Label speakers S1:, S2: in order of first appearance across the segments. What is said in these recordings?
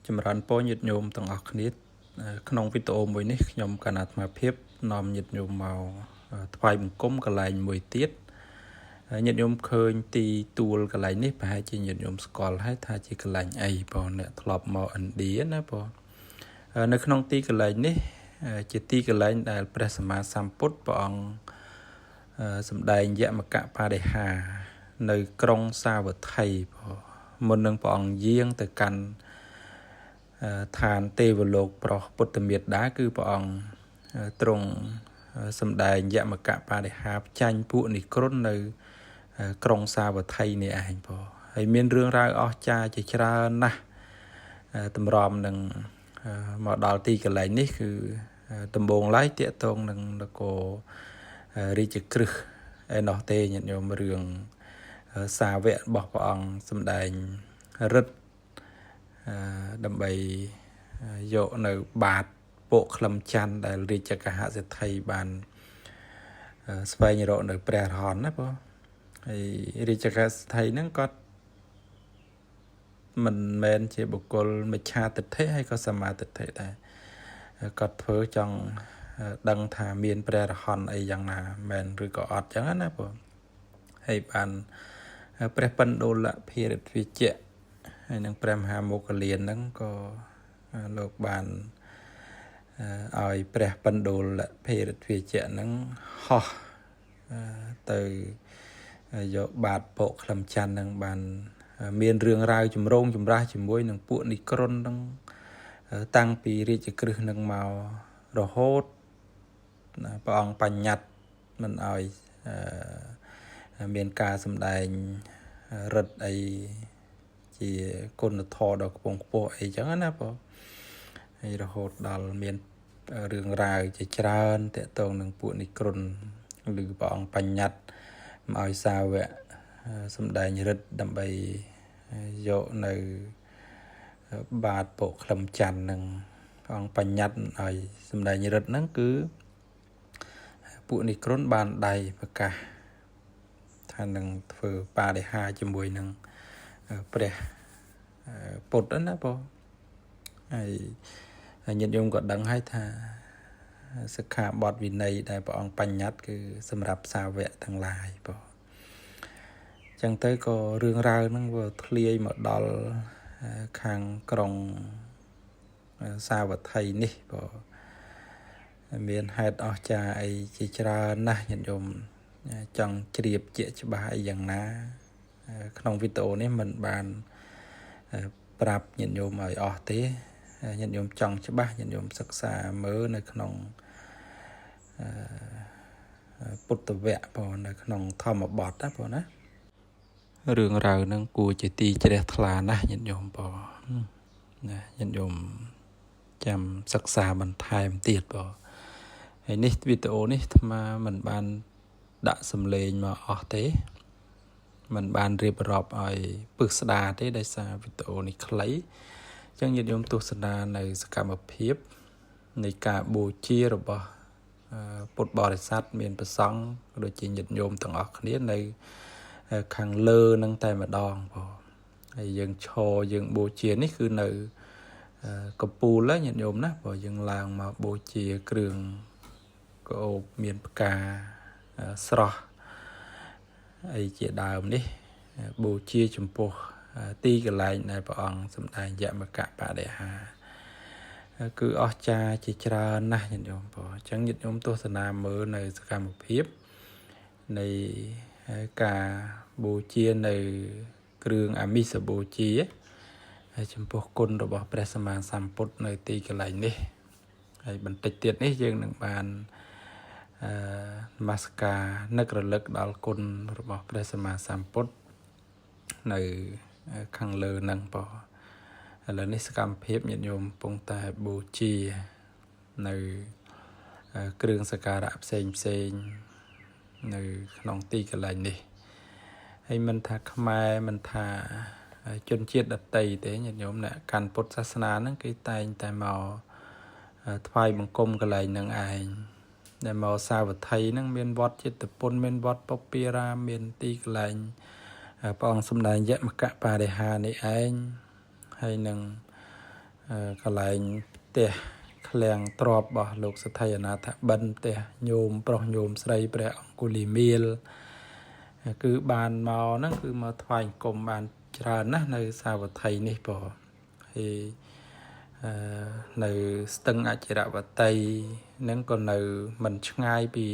S1: ចម្រើនពរញាតិញោមទាំងអស់គ្នាក្នុងវីដេអូមួយនេះខ្ញុំកណាត់អាត្មាភាពនាំញាតិញោមមកថ្វាយបង្គំកន្លែងមួយទៀតញាតិញោមឃើញទីទួលកន្លែងនេះប្រហែលជាញាតិញោមស្គាល់ហើយថាជាកន្លែងអីបងអ្នកធ្លាប់មកឥណ្ឌាណាបងនៅក្នុងទីកន្លែងនេះជាទីកន្លែងដែលព្រះសម្មាសម្ពុទ្ធព្រះអង្គសម្ដែងយមកបដិហានៅក្រុងសាវត្ថីបងមុននឹងព្រះអង្គយាងទៅកាន់ឋានទេវលោកប្រោះពុទ្ធមេត្តាគឺព្រះអង្គទ្រង់សម្ដែងយមកបដិហាចាញ់ពួកនិក្រុននៅក្រុងសាវត្ថីនេះឯងបងហើយមានរឿងរ៉ាវអស្ចារ្យជាច្រើនណាស់តម្រាំនឹងមកដល់ទីកន្លែងនេះគឺដំបូងឡើយតាក់ទងនឹងនគររាជក្រឹសឯណោះទេញាតិញោមរឿងសាវករបស់ព្រះអង្គសម្ដែងរិទ្ធដើម្បីយកនៅបាតពួកក្លឹមច័ន្ទដែលរាជកហសេដ្ឋីបានស្វែងរកនៅព្រះរហន្តណាបងហើយរាជកហសេដ្ឋីហ្នឹងគាត់មិនមែនជាបុគ្គលមិច្ឆាទិដ្ឋិហើយក៏សមាទិដ្ឋិដែរគាត់ធ្វើចង់ដឹងថាមានព្រះរហន្តអីយ៉ាងណាមែនឬក៏អត់ចឹងណាបងហើយបានព្រះបណ្ឌោលភិរិទ្ធវិជ្ជៈហើយនឹងព្រះមហាមោគលានហ្នឹងក៏លោកបានឲ្យព្រះបណ្ឌោលភិរិទ្ធវិជ្ជៈហ្នឹងហោះទៅយកបាតពោក្លឹមច័ន្ទហ្នឹងបានមានរឿងរ៉ាវចម្រូងចម្រាសជាមួយនឹងពួកនិក្រុនហ្នឹងតាំងពីរាជក្រឹសនឹងមករហូតព្រះអង្គបញ្ញត្តិមិនឲ្យមានការសម្ដែងរិទ្ធអីជាគុណធម៌ដ៏ខ្ពង់ខ្ពស់អីចឹងណាបងហើយរហូតដល់មានរឿងរ៉ាវជាច្រើនតាក់ទងនឹងពួកនិក្រុនឬព្រះអង្គបញ្ញត្តិមកឲ្យសាវកសម្ដែងរិទ្ធដើម្បីយកនៅបាតពោក្លឹមច័ន្ទនឹងព្រះអង្គបញ្ញត្តិឲ្យសម្ដែងរិទ្ធហ្នឹងគឺពួកនិក្រុនបានដៃប្រកាសថានឹងធ្វើបដិហាជាមួយនឹងព្រះពុទ្ធណាបងហើយញាតិញោមក៏ដឹងហើយថាសិក្ខាបទវិន័យដែលព្រះអង្គបញ្ញត្តិគឺសម្រាប់សាវកទាំងឡាយបងចឹងទៅក៏រឿងរ៉ាវហ្នឹងវាធ្លាយមកដល់ខាងក្រុងសាវត្ថីនេះបងមានហេតុអស្ចារ្យអីជាច្រើនណាស់ញាតិញោមចង់ជ្រាបជាក់ច្បាស់អីយ៉ាងណាក្នុងវីដេអូនេះមិនបានប្រាប់ញាតិញោមឲ្យអស់ទេញាតិញោមចង់ច្បាស់ញាតិញោមសិក្សាមើលនៅក្នុងពុទ្ធវគ្គបងនៅក្នុងធម្មបទណាបងណារឿងរ៉ាវហ្នឹងគួរជាទីជ្រះថ្លាណាស់ញាតិញោមបងណាញាតិញោមចាំសិក្សាបន្ថែមទៀតបងហើយនេះវីដេអូនេះអាត្មាមិនបានដាក់សំឡេងមកអស់ទេមិនបានរៀបរាប់ឲ្យពឹសស្ដារទេដោយសារវីដេអូនេះខ្លីអញ្ចឹងញាតិញោមទស្សនានៅសកម្មភាពនៃការបូជារបស់ពុទ្ធបរិស័ទមានប្រសង់ដូចជាញាតិញោមទាំងអស់គ្នានៅខាងលើនឹងតែម្ដងបងហើយយើងឈរយើងបូជានេះគឺនៅកំពូលញាតិញោមណាព្រោះយើងឡើងមកបូជាគ្រឿងក្អូបមានផ្កាស្រស់អីជាដើមនេះបូជាចំពោះទីកន្លែងដែលព្រះអង្គសម្ដែងយមកបដិហាគឺអស្ចារ្យជាច្រើនណាស់ញាតិញោមបងអញ្ចឹងញាតិញោមទស្សនាមើលនៅសកម្មភាពនៃការបូជានៅគ្រឿងអាមិសបូជាចំពោះគុណរបស់ព្រះសម្មាសម្ពុទ្ធនៅទីកន្លែងនេះហើយបន្តិចទៀតនេះយើងនឹងបាននមស្ការនឹករលឹកដល់គុណរបស់ព្រះសម្មាសម្ពុទ្ធនៅខាងលើហ្នឹងបងឥឡូវនេះសកម្មភាពញាតិញោមកំពុងតែបូជានៅគ្រឿងសក្ការៈផ្សេងនៅក្នុងទីកន្លែងនេះហើយមិនថាខ្មែរមិនថាជនជាតិដទៃទេញាតិញោមអ្នកកាន់ពុទ្ធសាសនាហ្នឹងគេតែងតែមកថ្វាយបង្គំកន្លែងហ្នឹងឯងដែលមកសាវត្ថីហ្នឹងមានវត្តចិត្តពុនមានវត្តពពារាមមានទីកន្លែងព្រះអង្គសម្ដែងយមកបដិហានេះឯងហើយនឹង កន្លែងផ្ទះឃ្លាំងទ្របរបស់លោកសទ្ធីអនាថបិណ្ឌផ្ទះញោមប្រុសញោមស្រីព្រះអង្គុលីមៀលគឺបានមកហ្នឹងគឺមកថ្វាយអង្គមបានច្រើនណាស់នៅសាវត្ថីនេះបងហើយនៅស្ទឹងអចិរវតីហ្នឹងក៏នៅមិនឆ្ងាយពី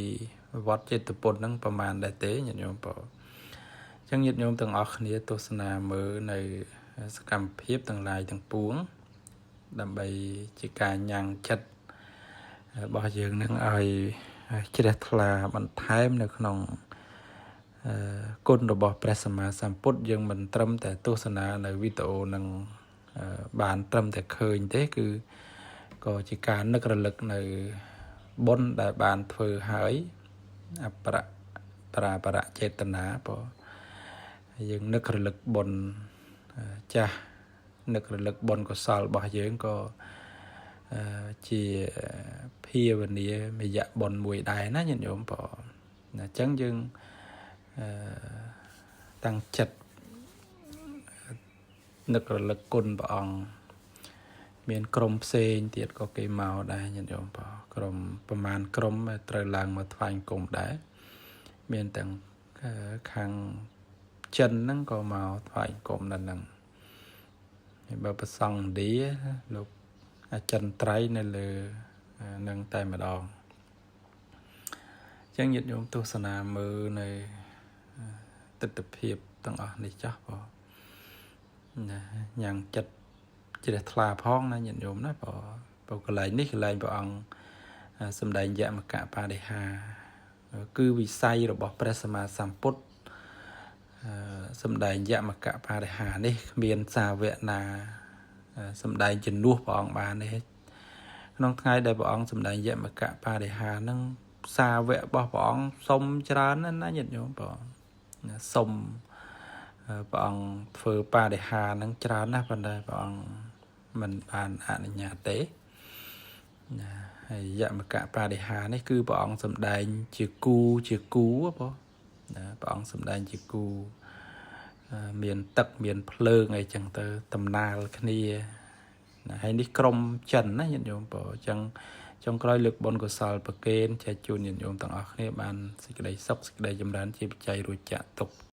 S1: វត្តចេតពុនហ្នឹងប្រហែលដែរទេញាតិញោមបងអញ្ចឹងញាតិញោមទាំងអស់គ្នាទស្សនាមើលនៅសកម្មភាពទាំងឡាយទាំងពួងដើម្បីជាការញ៉ាំងចិត្តរបស់យើងនឹងឲ្យជ្រះថ្លាបន្ថែមនៅក្នុងគុណរបស់ព្រះសម្មាសម្ពុទ្ធយើងមិនត្រឹមតែទស្សនានៅវីដេអូនឹងបានត្រឹមតែឃើញទេគឺក៏ជាការនឹករលឹកនៅបុណ្យដែលបានធ្វើហើយអបរចេតនាបងយើងនឹករលឹកបុណ្យចាស់នឹករលឹកបុណ្យកុសលរបស់យើងក៏ជាភាវនាមយៈបុណ្យមួយដែរណាញាតិញោមបងអញ្ចឹងយើងតាំងចិត្តនឹករលឹកគុណព្រះអង្គមានក្រុមផ្សេងទៀតក៏គេមកដែរញាតិញោមបងក្រុមប្រមាណក្រុមត្រូវឡើងមកថ្វាយអង្គមដែរមានទាំងខាងចិនហ្នឹងក៏មកថ្វាយអង្គមដល់ហ្នឹងហើយបើប្រសង់ឥណ្ឌាលោកអចិន្ត្រៃយ៍នៅលើនឹងតែម្ដងអញ្ចឹងញាតិញោមទស្សនាមើលនៅទិដ្ឋភាពទាំងអស់នេះចាស់បងណាញ៉ាំងចិត្តជ្រះថ្លាផងណាញាតិញោមណាបងកន្លែងនេះកន្លែងព្រះអង្គសម្ដែងយមកបដិហាគឺវិស័យរបស់ព្រះសម្មាសម្ពុទ្ធសម្ដែងយមកបដិហានេះគ្មានសាវកណាសម្ដែងជំនួសព្រះអង្គបានទេក្នុងថ្ងៃដែលព្រះអង្គសម្ដែងយមកបដិហាហ្នឹងសាវករបស់ព្រះអង្គសុំច្រើនណាស់ញាតិញោមបងសុំព្រះអង្គធ្វើបដិហាហ្នឹងច្រើនណាស់ប៉ុន្តែព្រះអង្គមិនបានអនុញ្ញាតទេណាហើយយមកបដិហានេះគឺព្រះអង្គសម្ដែងជាគូបងណាព្រះអង្គសម្ដែងជាគូមានទឹកមានភ្លើងអីចឹងទៅតំណាលគ្នាណាហើយនេះក្រុមចិនណាញាតិញោមបងអញ្ចឹងចុងក្រោយលើកបុណ្យកុសលប្រគេនចែកជូនញាតិញោមទាំងអស់គ្នាបានសេចក្តីសុខសេចក្តីចម្រើនជាបច្ច័យរួចចាក់ទុក